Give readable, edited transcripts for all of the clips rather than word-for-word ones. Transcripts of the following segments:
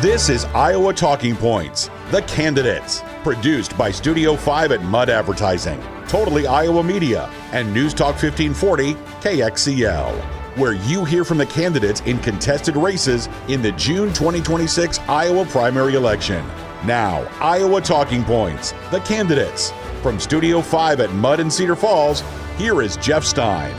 This is Iowa Talking Points, the candidates, produced by Studio 5 at Mudd Advertising, Totally Iowa Media, and News Talk 1540 KXCL, where you hear from the candidates in contested races in the June 2026 Iowa primary election. Now, Iowa Talking Points, the candidates. From Studio 5 at Mudd and Cedar Falls, here is Jeff Stein.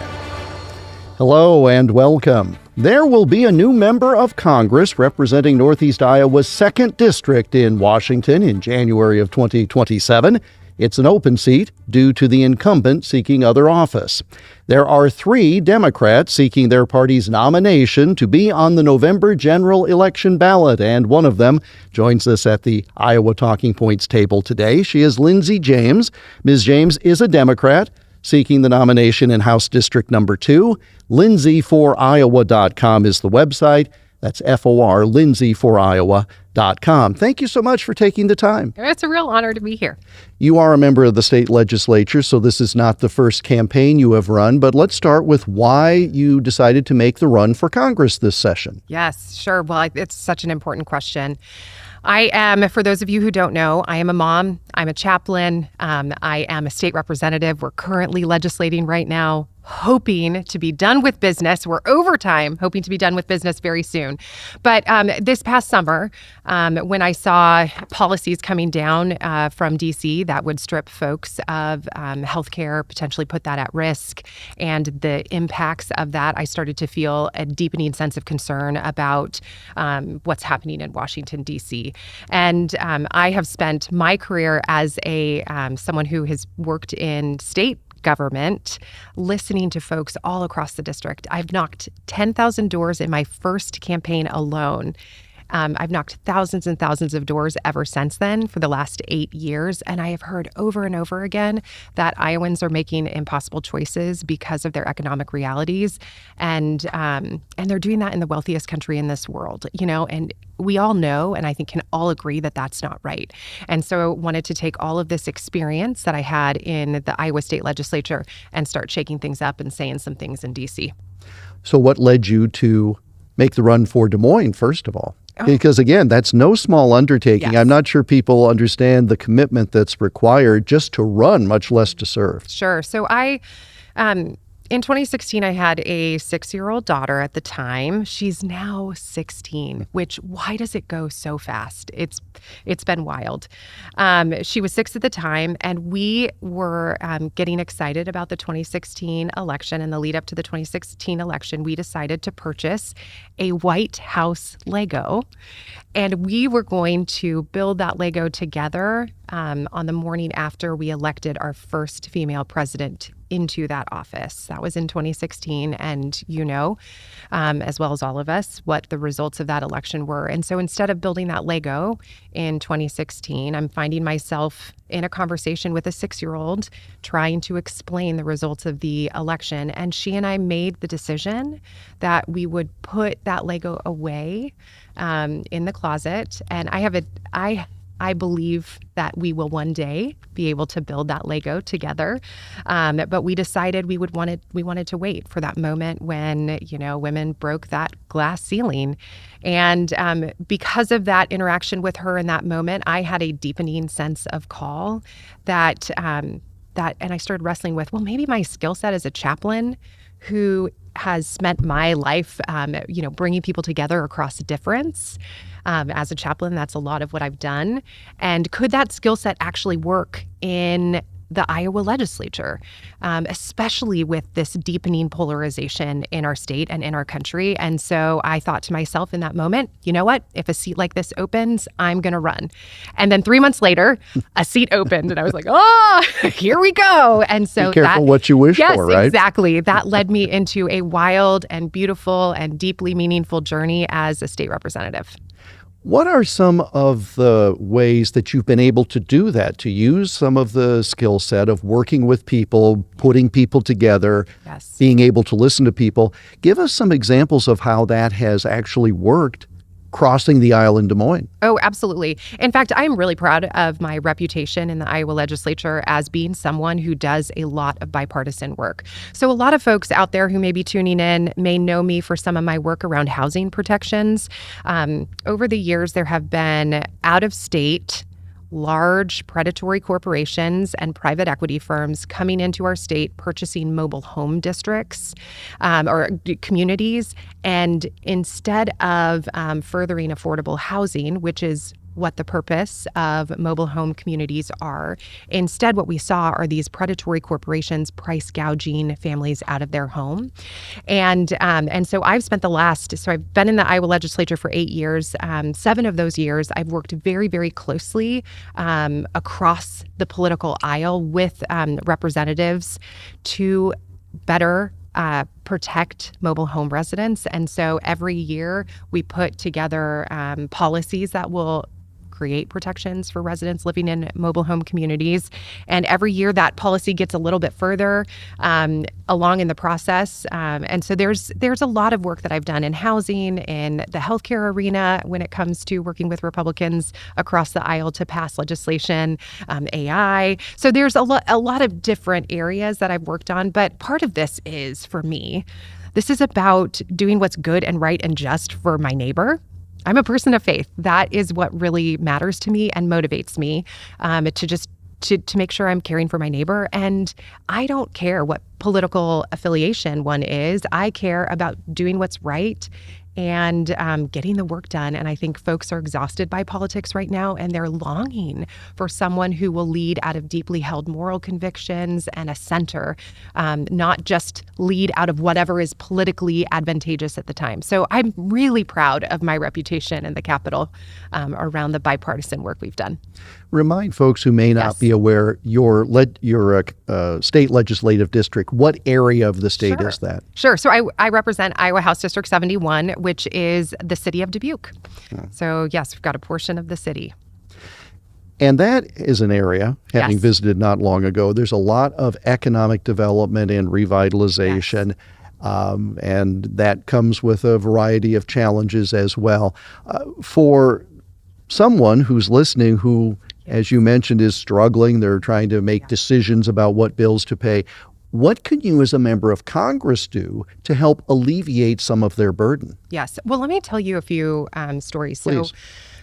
Hello and welcome. There will be a new member of Congress representing Northeast Iowa's 2nd District in Washington in January of 2027. It's an open seat due to the incumbent seeking other office. There are 3 Democrats seeking their party's nomination to be on the November general election ballot, and one of them joins us at the Iowa Talking Points table today. She is Lindsay James. Ms. James is a Democrat seeking the nomination in House District Number 2. LindsayForIowa.com is the website. That's FOR, LindsayForIowa.com. Thank you so much for taking the time. It's a real honor to be here. You are a member of the state legislature, so this is not the first campaign you have run, but let's start with why you decided to make the run for Congress this session. Yes, sure. Well, it's such an important question. I am, for those of you who don't know, I am a mom. I'm a chaplain. I am a state representative. We're currently legislating right now, hoping to be done with business. We're overtime, hoping to be done with business very soon. But this past summer, when I saw policies coming down from D.C. that would strip folks of health care, potentially put that at risk, and the impacts of that, I started to feel a deepening sense of concern about what's happening in Washington, D.C. And I have spent my career as a someone who has worked in state government, listening to folks all across the district. I've knocked 10,000 doors in my first campaign alone. I've knocked thousands and thousands of doors ever since then for the last 8 years. And I have heard over and over again that Iowans are making impossible choices because of their economic realities. And they're doing that in the wealthiest country in this world, and we all know, and I think can all agree that that's not right. And so I wanted to take all of this experience that I had in the Iowa State Legislature and start shaking things up and saying some things in D.C. So what led you to make the run for Des Moines, first of all? Because, again, that's no small undertaking. Yes. I'm not sure people understand the commitment that's required just to run, much less to serve. Sure. So in 2016, I had a 6-year-old daughter at the time. She's now 16, which, why does it go so fast? It's been wild. She was 6 at the time, and we were getting excited about the 2016 election. And the lead up to the 2016 election, we decided to purchase a White House Lego. And we were going to build that Lego together on the morning after we elected our first female president into that office. That was in 2016. And as well as all of us, what the results of that election were. And so instead of building that Lego in 2016, I'm finding myself in a conversation with a 6-year-old trying to explain the results of the election. And she and I made the decision that we would put that Lego away in the closet. And I believe that we will one day be able to build that Lego together. But we decided we wanted to wait for that moment when, women broke that glass ceiling. And because of that interaction with her in that moment, I had a deepening sense of call and I started wrestling with, well, maybe my skill set as a chaplain who has spent my life, bringing people together across difference. As a chaplain, that's a lot of what I've done. And could that skill set actually work in the Iowa legislature, especially with this deepening polarization in our state and in our country? And so I thought to myself in that moment, you know what? If a seat like this opens, I'm going to run. And then 3 months later, a seat opened and I was like, oh, here we go. And so be careful what you wish for, right? Yes, exactly. That led me into a wild and beautiful and deeply meaningful journey as a state representative. What are some of the ways that you've been able to do that, to use some of the skill set of working with people, putting people together, being able to listen to people? Give us some examples of how that has actually worked crossing the aisle in Des Moines. Oh, absolutely. In fact, I'm really proud of my reputation in the Iowa legislature as being someone who does a lot of bipartisan work. So a lot of folks out there who may be tuning in may know me for some of my work around housing protections. Over the years, there have been out-of-state large predatory corporations and private equity firms coming into our state, purchasing mobile home districts or communities. And instead of furthering affordable housing, which is what the purpose of mobile home communities are, instead what we saw are these predatory corporations price gouging families out of their home. And so I've been in the Iowa legislature for 8 years. 7 of those years, I've worked very, very closely across the political aisle with representatives to better protect mobile home residents. And so every year we put together policies that will create protections for residents living in mobile home communities. And every year that policy gets a little bit further along in the process. And so there's a lot of work that I've done in housing, in the healthcare arena when it comes to working with Republicans across the aisle to pass legislation, AI. So there's a lot of different areas that I've worked on. But part of this is, for me, this is about doing what's good and right and just for my neighbor. I'm a person of faith. That is what really matters to me and motivates me to make sure I'm caring for my neighbor. And I don't care what political affiliation one is. I care about doing what's right and getting the work done. And I think folks are exhausted by politics right now, and they're longing for someone who will lead out of deeply held moral convictions and a center, not just lead out of whatever is politically advantageous at the time. So I'm really proud of my reputation in the Capitol around the bipartisan work we've done. Remind folks who may not be aware, your state legislative district, what area of the state is that? Sure. So I represent Iowa House District 71, which is the city of Dubuque. So yes, we've got a portion of the city. And that is an area, having visited not long ago, there's a lot of economic development and revitalization. And that comes with a variety of challenges as well. For someone who's listening who, as you mentioned, is struggling, they're trying to make decisions about what bills to pay, what can you as a member of Congress do to help alleviate some of their burden? Yes. Well, let me tell you a few stories. Please. So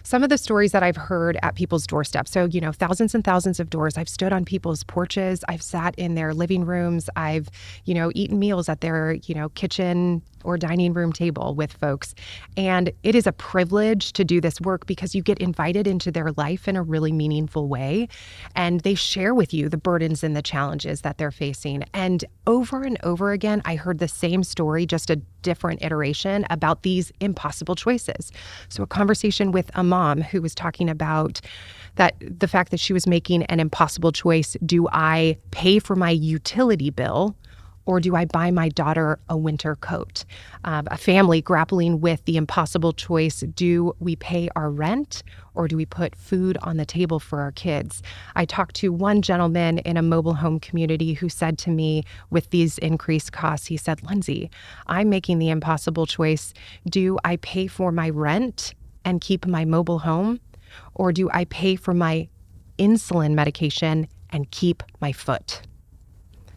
some of the stories that I've heard at people's doorsteps. So, thousands and thousands of doors. I've stood on people's porches. I've sat in their living rooms. I've, eaten meals at their, kitchen or dining room table with folks. And it is a privilege to do this work because you get invited into their life in a really meaningful way. And they share with you the burdens and the challenges that they're facing. And over again, I heard the same story, just a different iteration about these impossible choices. So a conversation with a mom who was talking about the fact that she was making an impossible choice. Do I pay for my utility bill, or do I buy my daughter a winter coat? A family grappling with the impossible choice. Do we pay our rent, or do we put food on the table for our kids? I talked to one gentleman in a mobile home community who said to me, with these increased costs, he said, Lindsay, I'm making the impossible choice. Do I pay for my rent and keep my mobile home, or do I pay for my insulin medication and keep my foot?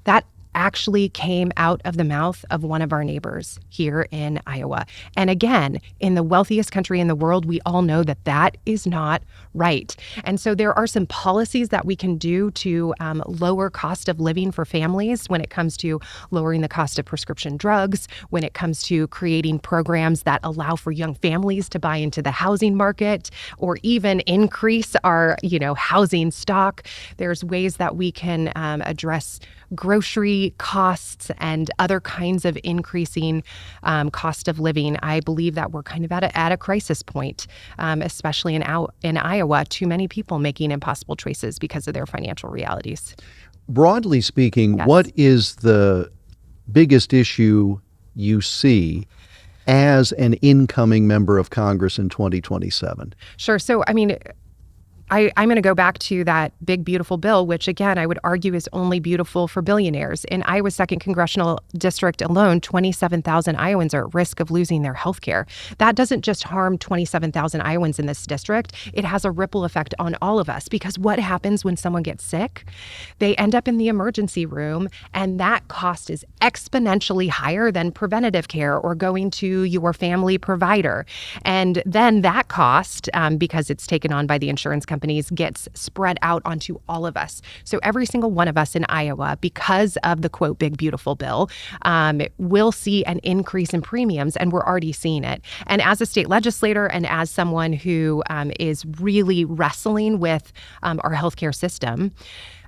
That actually came out of the mouth of one of our neighbors here in Iowa. And again, in the wealthiest country in the world, we all know that that is not right. And so there are some policies that we can do to lower cost of living for families when it comes to lowering the cost of prescription drugs, when it comes to creating programs that allow for young families to buy into the housing market, or even increase our, housing stock. There's ways that we can address grocery costs and other kinds of increasing cost of living. I believe that we're kind of at a crisis point, especially in Iowa. Too many people making impossible choices because of their financial realities. Broadly speaking, what is the biggest issue you see as an incoming member of Congress in 2027? Sure. So, I'm going to go back to that big, beautiful bill, which again, I would argue is only beautiful for billionaires. In Iowa's 2nd Congressional District alone, 27,000 Iowans are at risk of losing their health care. That doesn't just harm 27,000 Iowans in this district. It has a ripple effect on all of us, because what happens when someone gets sick? They end up in the emergency room, and that cost is exponentially higher than preventative care or going to your family provider. And then that cost, because it's taken on by the insurance companies, gets spread out onto all of us. So every single one of us in Iowa, because of the quote, big, beautiful bill, will see an increase in premiums, and we're already seeing it. And as a state legislator and as someone who is really wrestling with our healthcare system,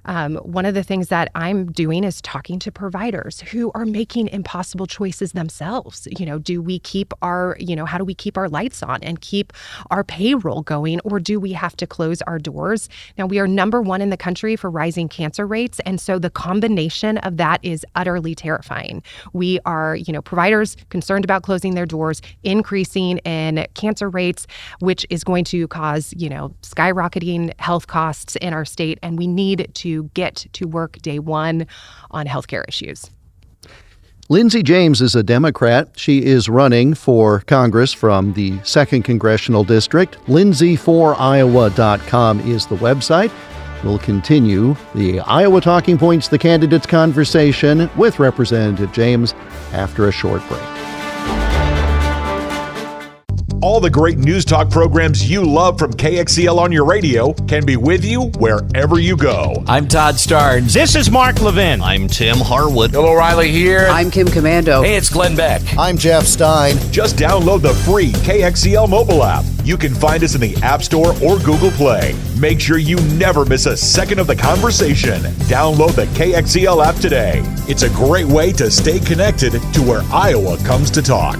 one of the things that I'm doing is talking to providers who are making impossible choices themselves. Do we keep our, how do we keep our lights on and keep our payroll going, or do we have to close our doors? Now, we are number one in the country for rising cancer rates. And so the combination of that is utterly terrifying. We are, providers concerned about closing their doors, increasing in cancer rates, which is going to cause, skyrocketing health costs in our state. And we need to get to work day one on healthcare issues. Lindsay James is a Democrat. She is running for Congress from the 2nd Congressional District. Lindsay4Iowa.com is the website. We'll continue the Iowa Talking Points, the candidates conversation with Representative James after a short break. All the great news talk programs you love from KXCL on your radio can be with you wherever you go. I'm Todd Starnes. This is Mark Levin. I'm Tim Harwood. Bill O'Reilly here. I'm Kim Commando. Hey, it's Glenn Beck. I'm Jeff Stein. Just download the free KXCL mobile app. You can find us in the App Store or Google Play. Make sure you never miss a second of the conversation. Download the KXCL app today. It's a great way to stay connected to where Iowa comes to talk.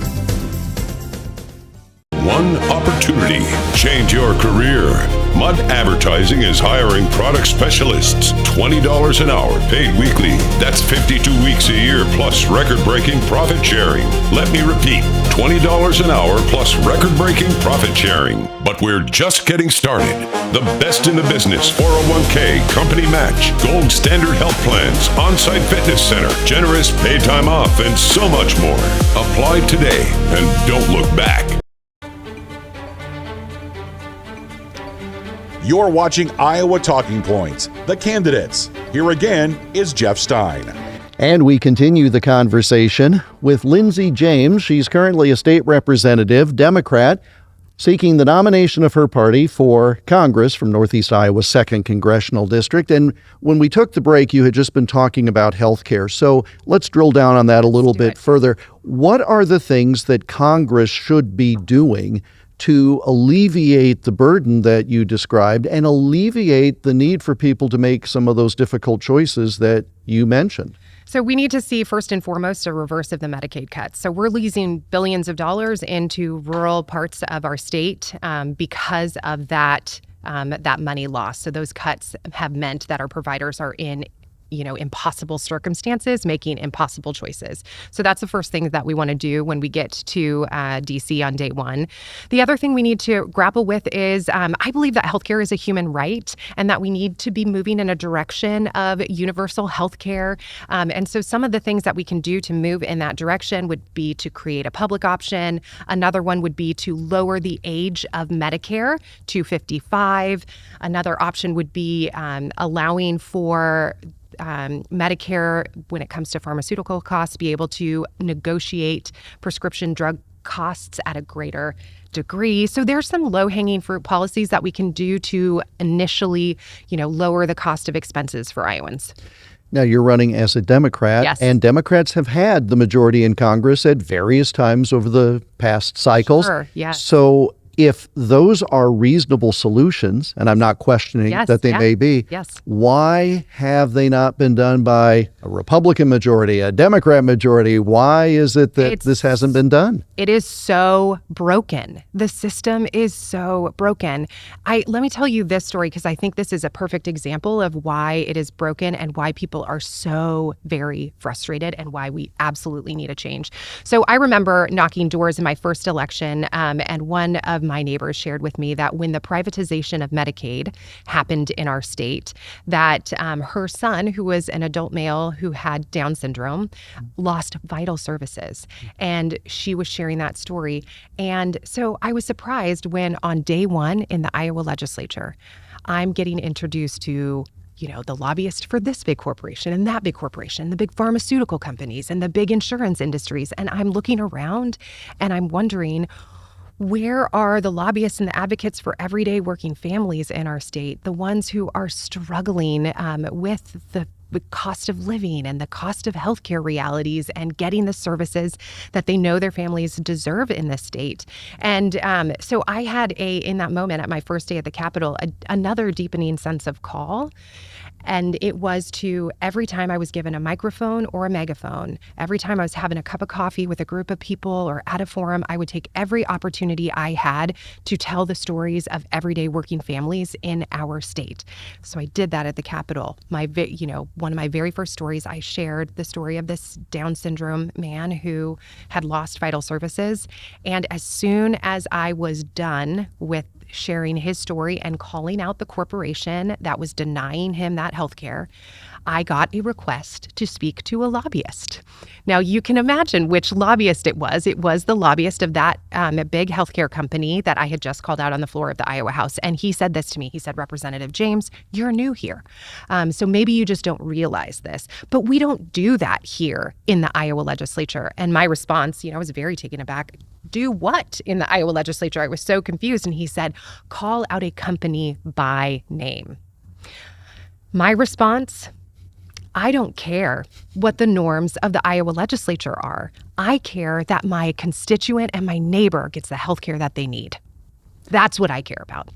One opportunity. Change your career. Mud Advertising is hiring product specialists. $20 an hour, paid weekly. That's 52 weeks a year plus record-breaking profit sharing. Let me repeat, $20 an hour plus record-breaking profit sharing. But we're just getting started. The best in the business: 401k, company match, gold standard health plans, on-site fitness center, generous paid time off, and so much more. Apply today and don't look back. You're watching Iowa Talking Points, the candidates. Here again is Jeff Stein. And we continue the conversation with Lindsay James. She's currently a state representative, Democrat, seeking the nomination of her party for Congress from Northeast Iowa's 2nd Congressional District. And when we took the break, you had just been talking about health care. So let's drill down on that a little bit further. What are the things that Congress should be doing to alleviate the burden that you described and alleviate the need for people to make some of those difficult choices that you mentioned? So we need to see, first and foremost, a reverse of the Medicaid cuts. So we're losing billions of dollars into rural parts of our state because of that money loss. So those cuts have meant that our providers are in impossible circumstances, making impossible choices. So that's the first thing that we want to do when we get to DC on day one. The other thing we need to grapple with is I believe that healthcare is a human right and that we need to be moving in a direction of universal healthcare. And so some of the things that we can do to move in that direction would be to create a public option. Another one would be to lower the age of Medicare to 55. Another option would be allowing for Medicare, when it comes to pharmaceutical costs, be able to negotiate prescription drug costs at a greater degree. So there's some low-hanging fruit policies that we can do to initially, lower the cost of expenses for Iowans. Now, you're running as a Democrat, yes, and Democrats have had the majority in Congress at various times over the past cycles. Sure, yes. So if those are reasonable solutions, and I'm not questioning that they may be, why have they not been done by a Republican majority, a Democrat majority? Why is it that this hasn't been done? It is so broken. The system is so broken. Let me tell you this story because I think this is a perfect example of why it is broken and why people are so very frustrated and why we absolutely need a change. So I remember knocking doors in my first election, and one of of my neighbors shared with me that when the privatization of Medicaid happened in our state, that her son, who was an adult male who had Down syndrome, lost vital services. And she was sharing that story. And so I was surprised when on day one in the Iowa legislature, I'm getting introduced to the lobbyist for this big corporation and that big corporation, the big pharmaceutical companies and the big insurance industries. And I'm looking around and I'm wondering, where are the lobbyists and the advocates for everyday working families in our state, the ones who are struggling with the cost of living and the cost of healthcare realities and getting the services that they know their families deserve in this state? And so I had in that moment at my first day at the Capitol, another deepening sense of call. And it was to every time I was given a microphone or a megaphone, every time I was having a cup of coffee with a group of people or at a forum, I would take every opportunity I had to tell the stories of everyday working families in our state. So I did that at the Capitol. One of my very first stories, I shared the story of this Down syndrome man who had lost vital services. And as soon as I was done with sharing his story and calling out the corporation that was denying him that health care, I got a request to speak to a lobbyist. Now, you can imagine which lobbyist it was. It was the lobbyist of that big healthcare company that I had just called out on the floor of the Iowa House. And he said this to me. He said, "Representative James, you're new here. So maybe you just don't realize this. But we don't do that here in the Iowa legislature." And my response, I was very taken aback. Do what in the Iowa legislature? I was so confused. And he said, call out a company by name. My response, I don't care what the norms of the Iowa legislature are. I care that my constituent and my neighbor gets the health care that they need. That's what I care about.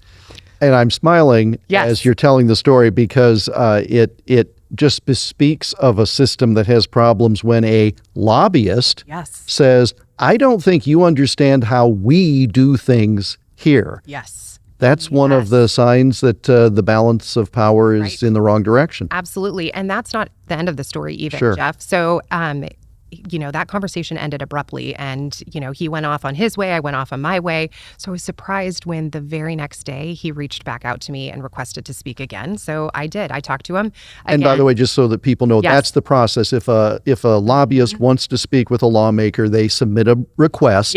And I'm smiling as you're telling the story because it just bespeaks of a system that has problems when a lobbyist says, I don't think you understand how we do things here. Yes. That's one of the signs that the balance of power is in the wrong direction. Absolutely. And that's not the end of the story even, Jeff. So, that conversation ended abruptly and, he went off on his way. I went off on my way. So I was surprised when the very next day he reached back out to me and requested to speak again. So I did. I talked to him again. And by the way, just so that people know, that's the process. If a lobbyist wants to speak with a lawmaker, they submit a request.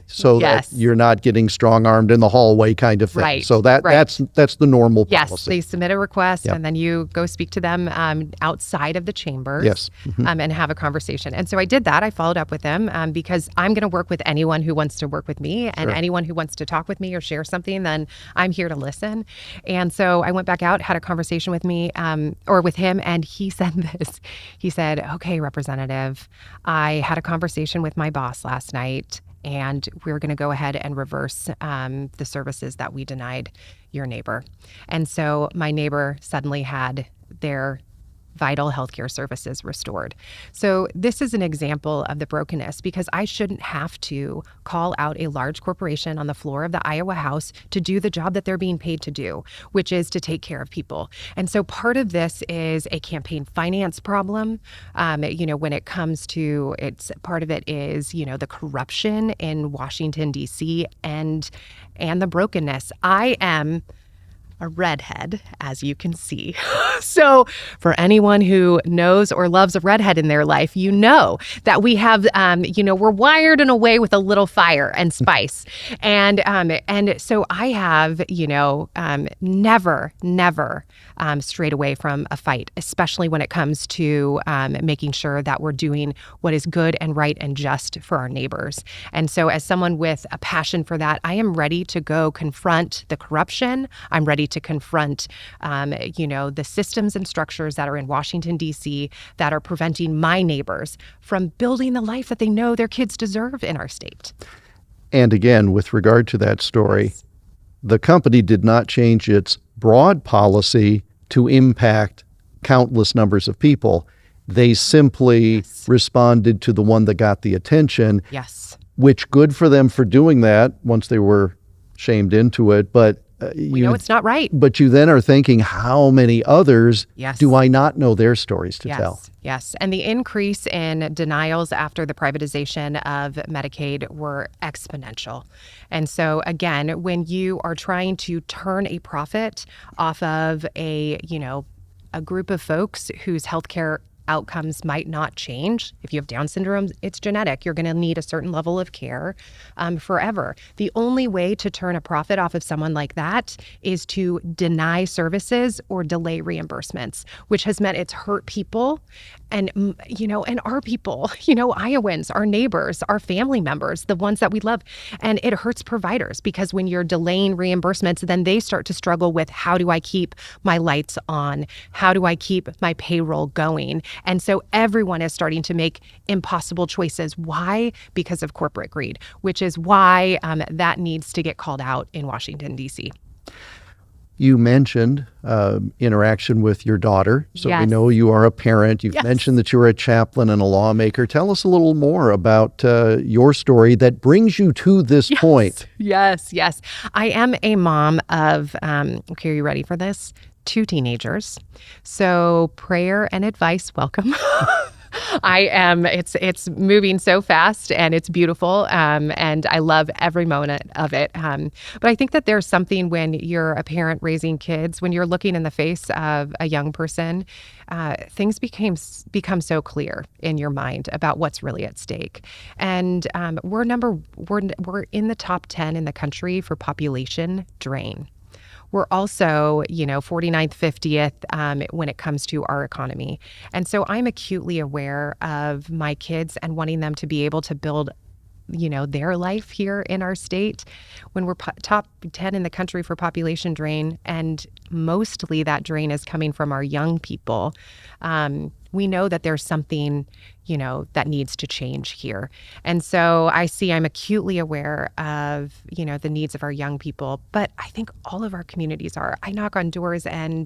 So that you're not getting strong-armed in the hallway kind of thing. Right. So that's the normal policy. Yes, they submit a request and then you go speak to them outside of the chambers and have a conversation. And so I did that. I followed up with them because I'm going to work with anyone who wants to work with me and anyone who wants to talk with me or share something, then I'm here to listen. And so I went back out, had a conversation with me or with him, and he said this. He said, okay, Representative, I had a conversation with my boss last night, and we're going to go ahead and reverse the services that we denied your neighbor. And so my neighbor suddenly had their vital healthcare services restored. So this is an example of the brokenness because I shouldn't have to call out a large corporation on the floor of the Iowa House to do the job that they're being paid to do, which is to take care of people. And so part of this is a campaign finance problem. When it comes to part of it is, the corruption in Washington, D.C. and the brokenness. I am a redhead, as you can see. So for anyone who knows or loves a redhead in their life, you know that we have, we're wired in a way with a little fire and spice. And so I have, never strayed away from a fight, especially when it comes to making sure that we're doing what is good and right and just for our neighbors. And so as someone with a passion for that, I am ready to go confront the corruption. I'm ready to confront, the systems and structures that are in Washington, D.C. that are preventing my neighbors from building the life that they know their kids deserve in our state. And again, with regard to that story, the company did not change its broad policy to impact countless numbers of people. They simply responded to the one that got the attention. Yes. Which good for them for doing that once they were shamed into it, but we know it's not right. But you then are thinking, how many others Yes. do I not know their stories to tell? Yes. And the increase in denials after the privatization of Medicaid were exponential. And so again, when you are trying to turn a profit off of a group of folks whose healthcare outcomes might not change. If you have Down syndrome, it's genetic. You're going to need a certain level of care forever. The only way to turn a profit off of someone like that is to deny services or delay reimbursements, which has meant it's hurt people and our people, Iowans, our neighbors, our family members, the ones that we love. And it hurts providers because when you're delaying reimbursements, then they start to struggle with, how do I keep my lights on? How do I keep my payroll going? And so everyone is starting to make impossible choices. Why? Because of corporate greed, which is why that needs to get called out in Washington, D.C. You mentioned interaction with your daughter, so Yes. we know you are a parent. You've Yes. mentioned that you're a chaplain and a lawmaker. Tell us a little more about your story that brings you to this point. Yes. I am a mom of, okay, are you ready for this? 2 teenagers. So prayer and advice, welcome. It's moving so fast and it's beautiful. And I love every moment of it. But I think that there's something when you're a parent raising kids, when you're looking in the face of a young person, things become so clear in your mind about what's really at stake. And we're in the top 10 in the country for population drain. We're also, 49th, 50th when it comes to our economy. And so I'm acutely aware of my kids and wanting them to be able to build, their life here in our state. When we're top 10 in the country for population drain, and mostly that drain is coming from our young people, we know that there's something, that needs to change here. And so I'm acutely aware of, the needs of our young people, but I think all of our communities are. I knock on doors and,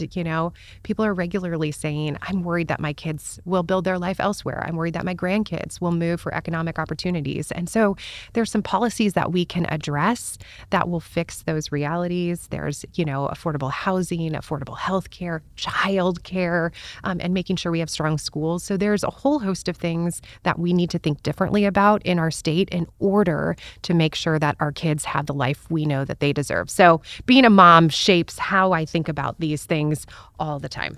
people are regularly saying, I'm worried that my kids will build their life elsewhere. I'm worried that my grandkids will move for economic opportunities. And so there's some policies that we can address that will fix those realities. There's, affordable housing, affordable health care, child care, and making sure we have strong schools. So there's a whole host of things that we need to think differently about in our state in order to make sure that our kids have the life we know that they deserve. So being a mom shapes how I think about these things all the time.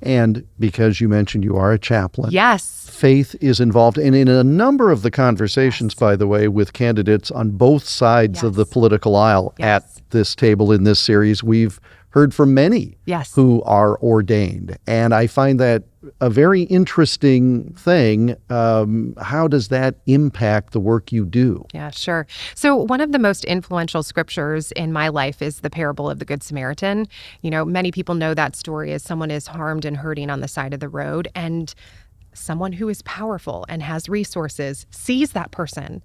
And because you mentioned you are a chaplain. Yes. Faith is involved. And in a number of the conversations, by the way, with candidates on both sides of the political aisle at this table in this series, we've heard from many who are ordained. And I find that a very interesting thing. How does that impact the work you do? Yeah, sure. So one of the most influential scriptures in my life is the parable of the Good Samaritan. Many people know that story as someone is harmed and hurting on the side of the road, and someone who is powerful and has resources sees that person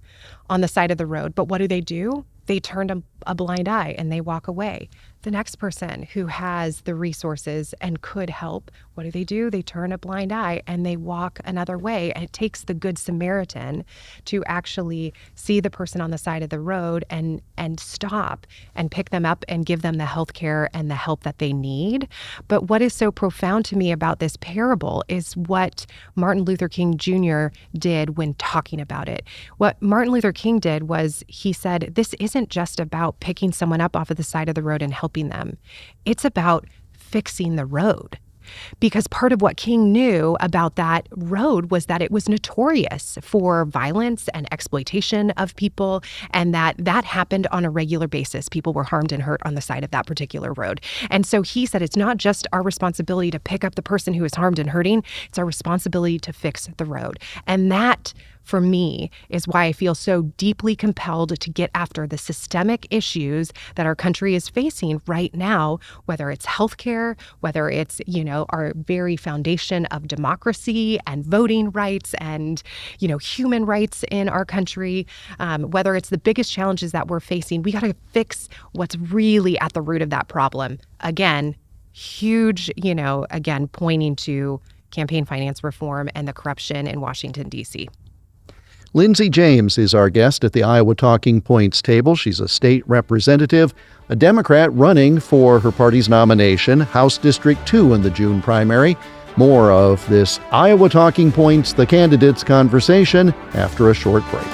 on the side of the road. But what do? They turn a blind eye and they walk away. The next person who has the resources and could help, what do? They turn a blind eye and they walk another way. And it takes the Good Samaritan to actually see the person on the side of the road and stop and pick them up and give them the health care and the help that they need. But what is so profound to me about this parable is what Martin Luther King Jr. did when talking about it. What Martin Luther King did was he said, this isn't just about picking someone up off of the side of the road and helping them. It's about fixing the road. Because part of what King knew about that road was that it was notorious for violence and exploitation of people, and that happened on a regular basis. People were harmed and hurt on the side of that particular road. And so he said it's not just our responsibility to pick up the person who is harmed and hurting, it's our responsibility to fix the road. And that, for me, is why I feel so deeply compelled to get after the systemic issues that our country is facing right now, whether it's healthcare, whether it's, our very foundation of democracy and voting rights and, human rights in our country, whether it's the biggest challenges that we're facing. We got to fix what's really at the root of that problem. Again, huge, pointing to campaign finance reform and the corruption in Washington, D.C. Lindsay James is our guest at the Iowa Talking Points table. She's a state representative, a Democrat running for her party's nomination, House District 2 in the June primary. More of this Iowa Talking Points, the candidates conversation, after a short break.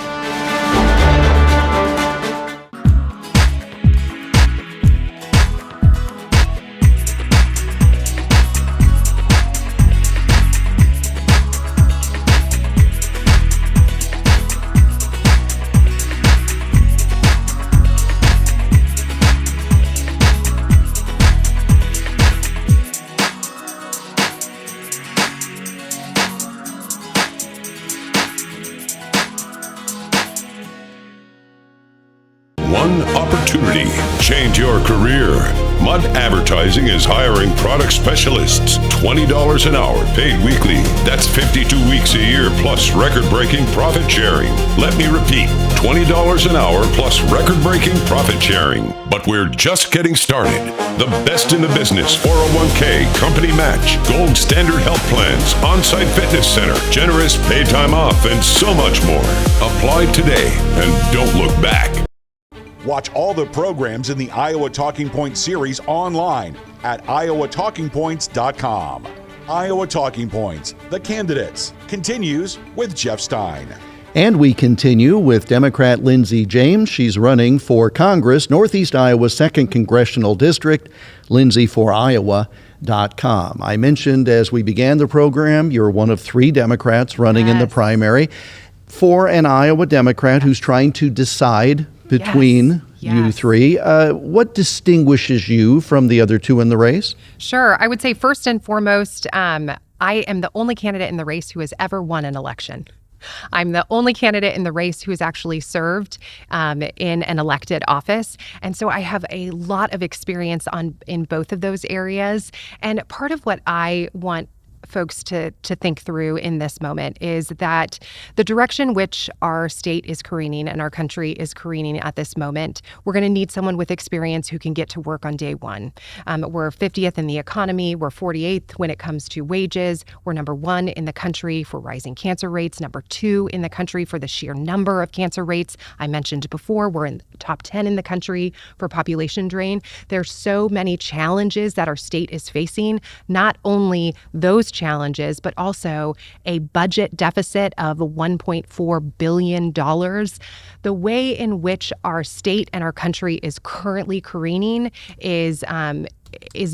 One opportunity. Change your career. Mud Advertising is hiring product specialists. $20 an hour, paid weekly. That's 52 weeks a year, plus record-breaking profit sharing. Let me repeat, $20 an hour plus record-breaking profit sharing. But we're just getting started. The best in the business: 401k, company match, gold standard health plans, on-site fitness center, generous paid time off, and so much more. Apply today and don't look back. Watch all the programs in the Iowa Talking Points series online at iowatalkingpoints.com. Iowa Talking Points, the candidates, continues with Jeff Stein. And we continue with Democrat Lindsay James. She's running for Congress, Northeast Iowa's 2nd Congressional District, lindsayforiowa.com. I mentioned as we began the program, you're one of 3 Democrats running in the primary. For an Iowa Democrat who's trying to decide between you 3, what distinguishes you from the other 2 in the race? Sure. I would say first and foremost, I am the only candidate in the race who has ever won an election. I'm the only candidate in the race who has actually served in an elected office. And so I have a lot of experience in both of those areas. And part of what I want folks to think through in this moment is that the direction which our state is careening and our country is careening at this moment, we're going to need someone with experience who can get to work on day one. We're 50th in the economy. We're 48th when it comes to wages. We're number 1 in the country for rising cancer rates, number 2 in the country for the sheer number of cancer rates. I mentioned before, we're in the top 10 in the country for population drain. There's so many challenges that our state is facing, not only those challenges, but also a budget deficit of $1.4 billion. The way in which our state and our country is currently careening is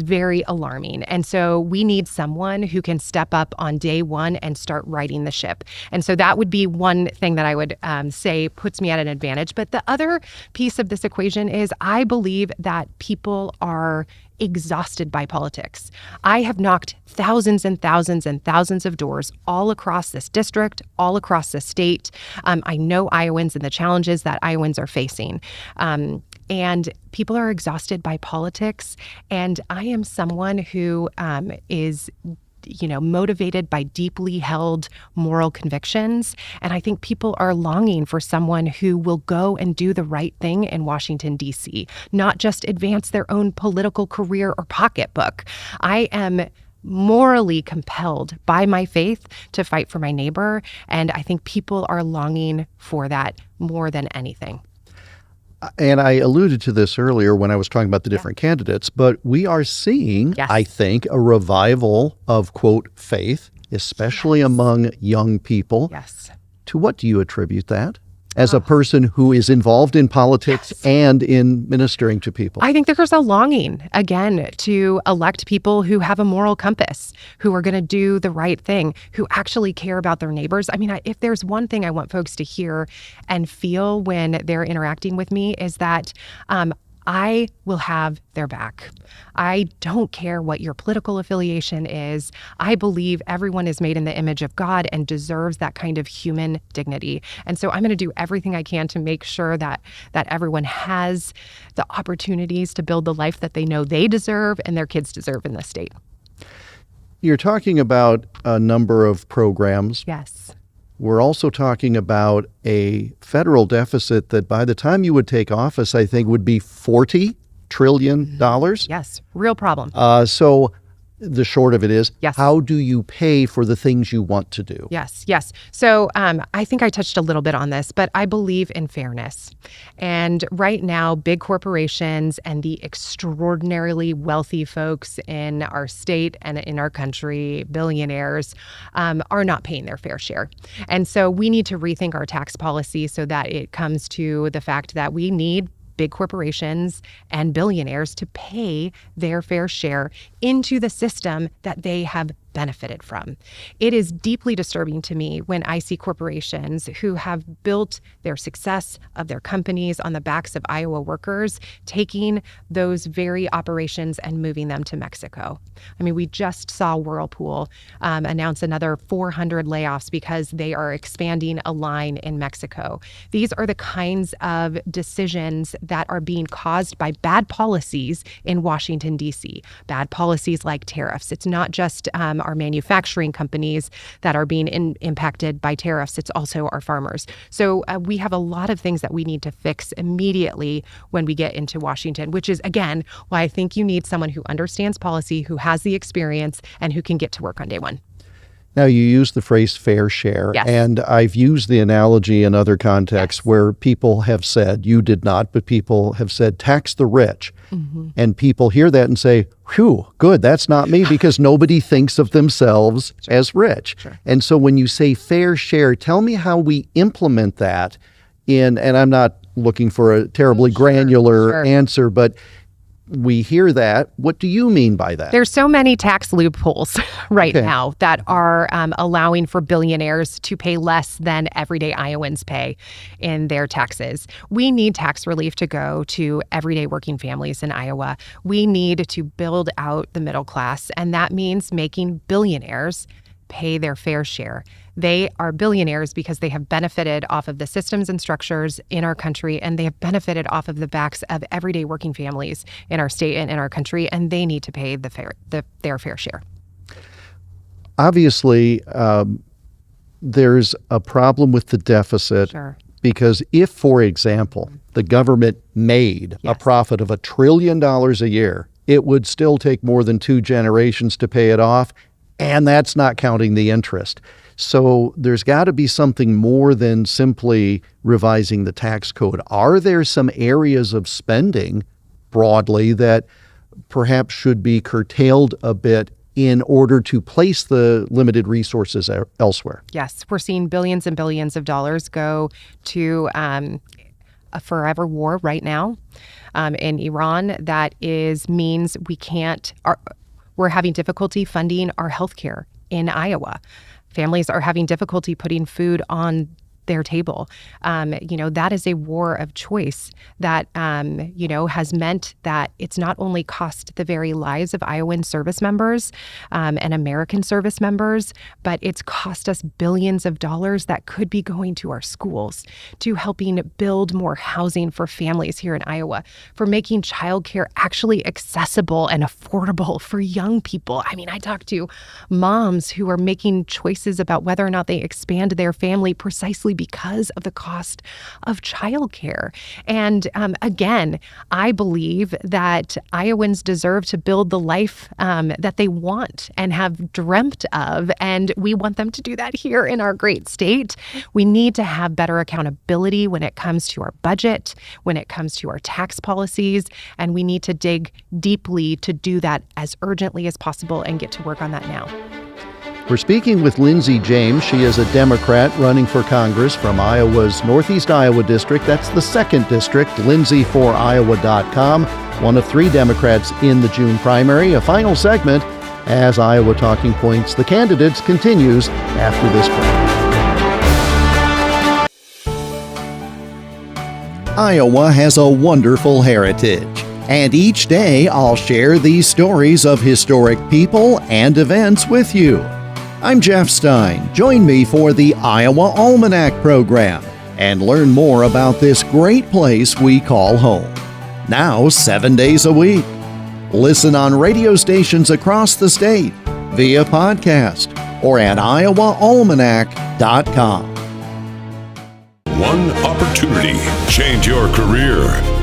very alarming. And so we need someone who can step up on day one and start righting the ship. And so that would be one thing that I would say puts me at an advantage. But the other piece of this equation is I believe that people are exhausted by politics. I have knocked thousands and thousands and thousands of doors all across this district, all across the state. I know Iowans and the challenges that Iowans are facing. And people are exhausted by politics. And I am someone who is motivated by deeply held moral convictions. And I think people are longing for someone who will go and do the right thing in Washington, D.C., not just advance their own political career or pocketbook. I am morally compelled by my faith to fight for my neighbor. And I think people are longing for that more than anything. And I alluded to this earlier when I was talking about the different candidates, but we are seeing, I think, a revival of, quote, faith, especially among young people. Yes. To what do you attribute that? As a person who is involved in politics and in ministering to people? I think there's a longing, again, to elect people who have a moral compass, who are going to do the right thing, who actually care about their neighbors. I mean, if there's one thing I want folks to hear and feel when they're interacting with me is that I will have their back. I don't care what your political affiliation is. I believe everyone is made in the image of God and deserves that kind of human dignity. And so I'm going to do everything I can to make sure that everyone has the opportunities to build the life that they know they deserve and their kids deserve in this state. You're talking about a number of programs. Yes. We're also talking about a federal deficit that by the time you would take office, I think would be $40 trillion. Yes, real problem. So the short of it is, Yes. how do you pay for the things you want to do? Yes. So I think I touched a little bit on this, but I believe in fairness. And right now, big corporations and the extraordinarily wealthy folks in our state and in our country, billionaires, are not paying their fair share. And so we need to rethink our tax policy so that it comes to the fact that we need big corporations and billionaires to pay their fair share into the system that they have benefited from. It is deeply disturbing to me when I see corporations who have built their success of their companies on the backs of Iowa workers, taking those very operations and moving them to Mexico. I mean, we just saw Whirlpool announce another 400 layoffs because they are expanding a line in Mexico. These are the kinds of decisions that are being caused by bad policies in Washington, D.C. Bad policies like tariffs. It's not just our manufacturing companies that are being impacted by tariffs. It's also our farmers. So we have a lot of things that we need to fix immediately when we get into Washington, which is, again, why I think you need someone who understands policy, who has the experience, and who can get to work on day one. Now, you use the phrase fair share, Yes. and I've used the analogy in other contexts where people have said, you did not, but people have said, tax the rich. Mm-hmm. And people hear that and say, whew, good, that's not me, because nobody thinks of themselves as rich. Sure. And so when you say fair share, tell me how we implement that and I'm not looking for a terribly granular answer, but we hear that. What do you mean by that? There's so many tax loopholes right now that are allowing for billionaires to pay less than everyday Iowans pay in their taxes. We need tax relief to go to everyday working families in Iowa. We need to build out the middle class, and that means making billionaires pay their fair share. They are billionaires because they have benefited off of the systems and structures in our country, and they have benefited off of the backs of everyday working families in our state and in our country, and they need to pay their fair share. Obviously, there's a problem with the deficit. Sure. Because if, for example, the government made a profit of $1 trillion a year, it would still take more than 2 generations to pay it off, and that's not counting the interest. So there's got to be something more than simply revising the tax code. Are there some areas of spending broadly that perhaps should be curtailed a bit in order to place the limited resources elsewhere? Yes, we're seeing billions and billions of dollars go to a forever war right now in Iran. That means we're having difficulty funding our healthcare in Iowa. Families are having difficulty putting food on their table. That is a war of choice that, has meant that it's not only cost the very lives of Iowan service members and American service members, but it's cost us billions of dollars that could be going to our schools, to helping build more housing for families here in Iowa, for making childcare actually accessible and affordable for young people. I mean, I talk to moms who are making choices about whether or not they expand their family precisely because of the cost of childcare. And again, I believe that Iowans deserve to build the life that they want and have dreamt of, and we want them to do that here in our great state. We need to have better accountability when it comes to our budget, when it comes to our tax policies, and we need to dig deeply to do that as urgently as possible and get to work on that now. We're speaking with Lindsay James. She is a Democrat running for Congress from Iowa's Northeast Iowa District. That's the 2nd District, lindsayforiowa.com. One of 3 Democrats in the June primary. A final segment as Iowa Talking Points, the candidates, continues after this break. Iowa has a wonderful heritage. And each day I'll share these stories of historic people and events with you. I'm Jeff Stein. Join me for the Iowa Almanac program and learn more about this great place we call home. Now 7 days a week. Listen on radio stations across the state, via podcast, or at iowaalmanac.com. one opportunity. Change your career.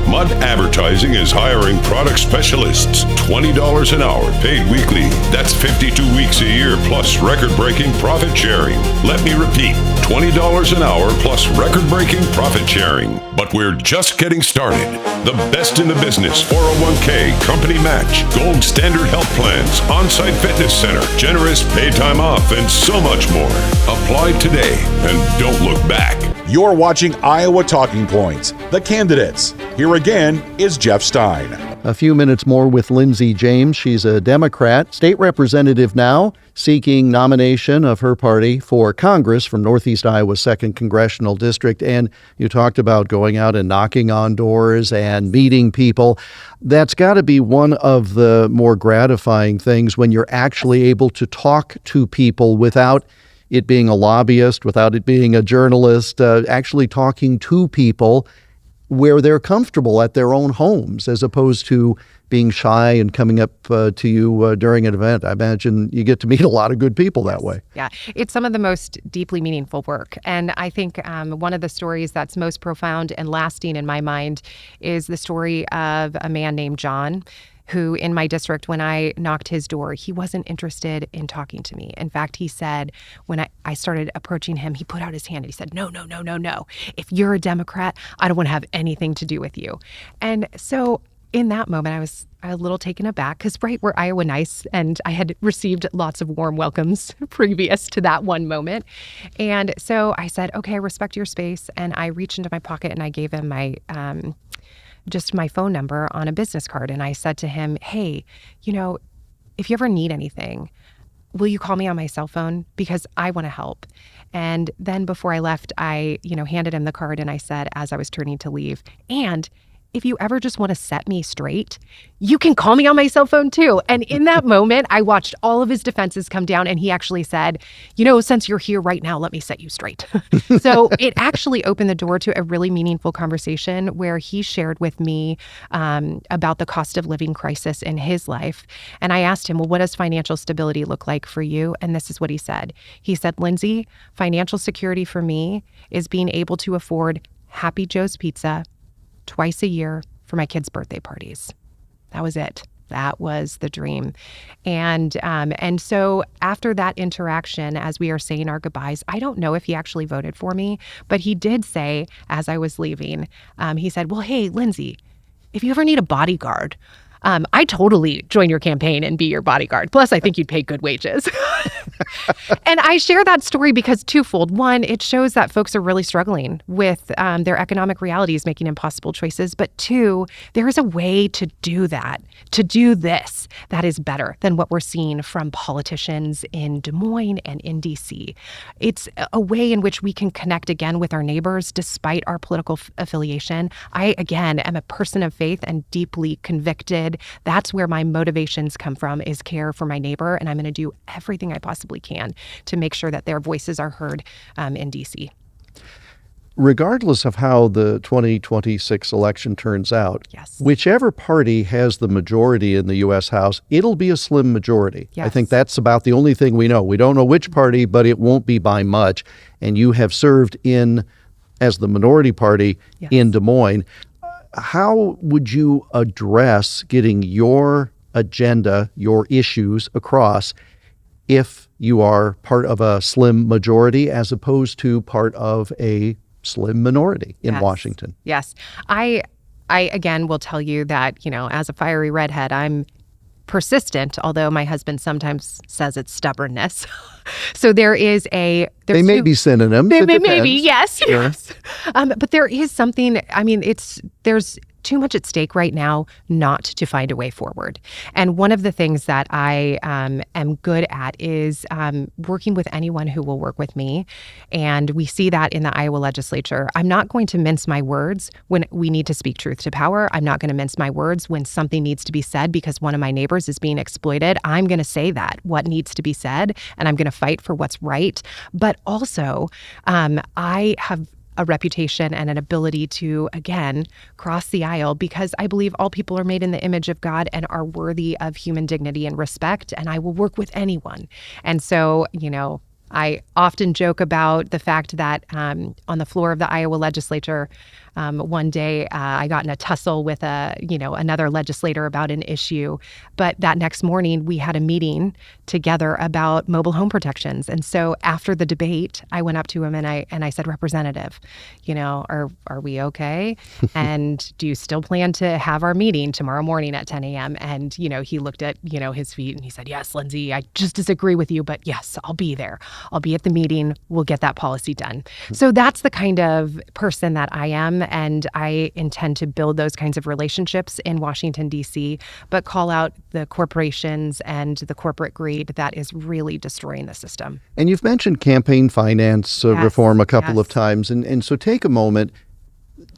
Mud Advertising is hiring product specialists. $20 an hour, paid weekly. That's 52 weeks a year, plus record-breaking profit sharing. Let me repeat, $20 an hour plus record-breaking profit sharing. But we're just getting started. The best in the business, 401k, company match, gold standard health plans, on-site fitness center, generous paid time off, and so much more. Apply today and don't look back. You're watching Iowa Talking Points, the candidates. Here again is Jeff Stein. A few minutes more with Lindsay James. She's a Democrat, state representative now, seeking nomination of her party for Congress from Northeast Iowa's 2nd Congressional District. And you talked about going out and knocking on doors and meeting people. That's got to be one of the more gratifying things when you're actually able to talk to people without it being a lobbyist, without it being a journalist, actually talking to people where they're comfortable at their own homes, as opposed to being shy and coming up to you during an event. I imagine you get to meet a lot of good people that way. Yeah, it's some of the most deeply meaningful work. And I think one of the stories that's most profound and lasting in my mind is the story of a man named John, who in my district, when I knocked his door, he wasn't interested in talking to me. In fact, he said, when I started approaching him, he put out his hand and he said, no. If you're a Democrat, I don't want to have anything to do with you. And so in that moment, I was a little taken aback because, right, we're Iowa nice, and I had received lots of warm welcomes previous to that one moment. And so I said, okay, I respect your space. And I reached into my pocket and I gave him my just my phone number on a business card. And I said to him, hey, if you ever need anything, will you call me on my cell phone? Because I want to help. And then before I left, I, handed him the card and I said, as I was turning to leave, and if you ever just want to set me straight, you can call me on my cell phone too. And in that moment, I watched all of his defenses come down and he actually said, since you're here right now, let me set you straight. So it actually opened the door to a really meaningful conversation where he shared with me about the cost of living crisis in his life. And I asked him, well, what does financial stability look like for you? And this is what he said. He said, Lindsay, financial security for me is being able to afford Happy Joe's Pizza twice a year for my kids' birthday parties. That was it. That was the dream. And so after that interaction, as we are saying our goodbyes, I don't know if he actually voted for me, but he did say, as I was leaving, he said, well, hey, Lindsay, if you ever need a bodyguard, I'd totally join your campaign and be your bodyguard. Plus, I think you'd pay good wages. And I share that story because twofold. One, it shows that folks are really struggling with their economic realities, making impossible choices. But two, there is a way to do that, to do this, that is better than what we're seeing from politicians in Des Moines and in D.C. It's a way in which we can connect again with our neighbors despite our political affiliation. I, again, am a person of faith and deeply convicted. That's where my motivations come from, is care for my neighbor. And I'm going to do everything I possibly can to make sure that their voices are heard in D.C. Regardless of how the 2026 election turns out, yes, whichever party has the majority in the U.S. House, it'll be a slim majority. Yes. I think that's about the only thing we know. We don't know which party, but it won't be by much. And you have served as the minority party yes, in Des Moines. How would you address getting your agenda, your issues across if you are part of a slim majority as opposed to part of a slim minority in yes, Washington? Yes. I again will tell you that, as a fiery redhead, I'm persistent, although my husband sometimes says it's stubbornness. So they may be synonyms. Maybe, yes. Sure. Yes. But there is something, there's too much at stake right now not to find a way forward. And one of the things that I am good at is working with anyone who will work with me. And we see that in the Iowa legislature. I'm not going to mince my words when we need to speak truth to power. I'm not going to mince my words when something needs to be said because one of my neighbors is being exploited. I'm going to say what needs to be said, and I'm going to fight for what's right. But also, I have a reputation and an ability to, again, cross the aisle because I believe all people are made in the image of God and are worthy of human dignity and respect, and I will work with anyone. And so, I often joke about the fact that on the floor of the Iowa legislature, one day I got in a tussle with another legislator about an issue, but that next morning we had a meeting together about mobile home protections. And so after the debate, I went up to him and I said, Representative, are we okay? And do you still plan to have our meeting tomorrow morning at 10 a.m.? And he looked at his feet and he said, yes, Lindsay, I just disagree with you, but yes, I'll be there. I'll be at the meeting. We'll get that policy done. So that's the kind of person that I am. And I intend to build those kinds of relationships in Washington, D.C., but call out the corporations and the corporate greed that is really destroying the system. And you've mentioned campaign finance reform a couple of times. And so take a moment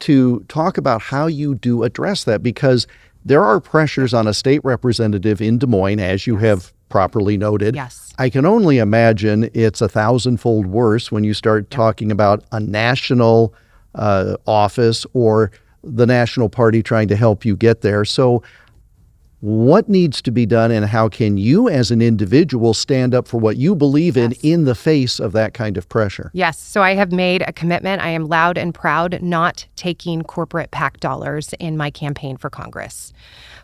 to talk about how you do address that, because there are pressures on a state representative in Des Moines, as you have properly noted. Yes. I can only imagine it's 1,000-fold worse when you start talking about a national office or the national party trying to help you get there. So what needs to be done, and how can you as an individual stand up for what you believe in the face of that kind of pressure? Yes. So I have made a commitment. I am loud and proud not taking corporate PAC dollars in my campaign for Congress.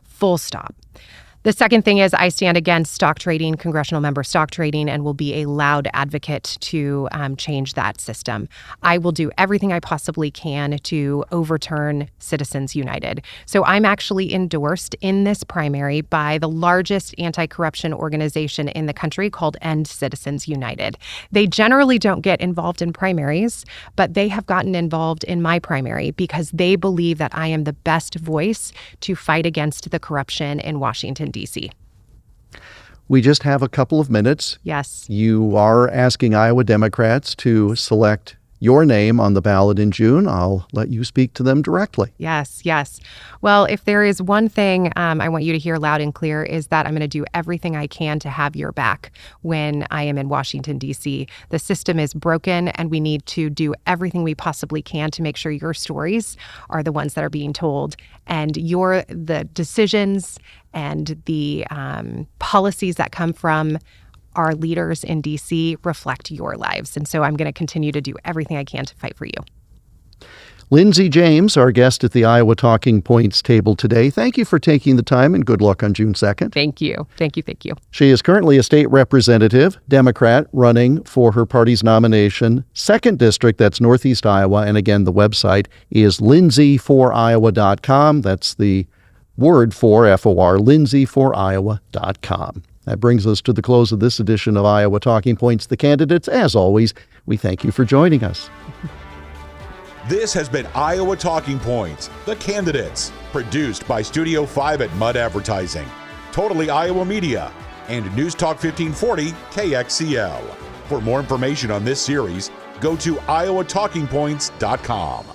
Full stop. The second thing is I stand against stock trading, congressional member stock trading, and will be a loud advocate to change that system. I will do everything I possibly can to overturn Citizens United. So I'm actually endorsed in this primary by the largest anti-corruption organization in the country called End Citizens United. They generally don't get involved in primaries, but they have gotten involved in my primary because they believe that I am the best voice to fight against the corruption in Washington, D.C. We just have a couple of minutes. Yes. You are asking Iowa Democrats to select your name on the ballot in June. I'll let you speak to them directly. Yes, yes. Well, if there is one thing I want you to hear loud and clear is that I'm going to do everything I can to have your back when I am in Washington, D.C. The system is broken, and we need to do everything we possibly can to make sure your stories are the ones that are being told, and the decisions and the policies that come from our leaders in D.C. reflect your lives. And so I'm going to continue to do everything I can to fight for you. Lindsay James, our guest at the Iowa Talking Points table today. Thank you for taking the time, and good luck on June 2nd. Thank you. Thank you. Thank you. She is currently a state representative, Democrat, running for her party's nomination, 2nd District, that's Northeast Iowa. And again, the website is lindsayforiowa.com. That's the word for F-O-R, lindsayforiowa.com. That brings us to the close of this edition of Iowa Talking Points. The candidates, as always, we thank you for joining us. This has been Iowa Talking Points, the candidates, produced by Studio 5 at Mud Advertising, Totally Iowa Media, and News Talk 1540 KXCL. For more information on this series, go to iowatalkingpoints.com.